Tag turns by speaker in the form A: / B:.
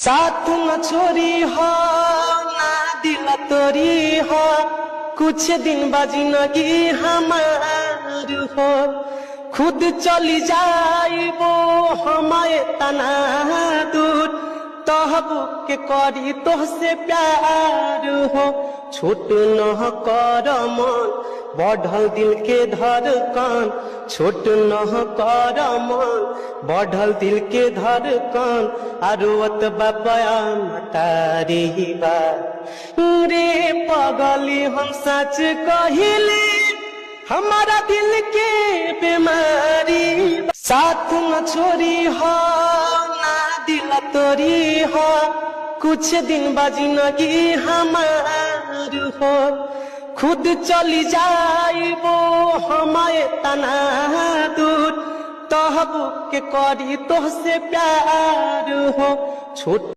A: साथ न छोरी हो ना दिल तोरी हो, कुछ दिन बाजी नगी हमार हो। खुद चली जाइबो हमारे तना दूर, तहबू के करी तोहसे प्यार हो। छोट न कर मन बढ़ल दिल के धड़कन, छोट न कर मन बढ़ल दिल के धड़कन। आरोत बापया तारी बा रे पगली, हम सच कहिले हमारा दिल के बीमारी। साथ न छोरी हो ना दिल तोरी हो, कुछ दिन बाजी नगी हमार हो। खुद चली जाइबो हमारे तना दूर, तहबू के करी तोहसे प्यार हो। छोट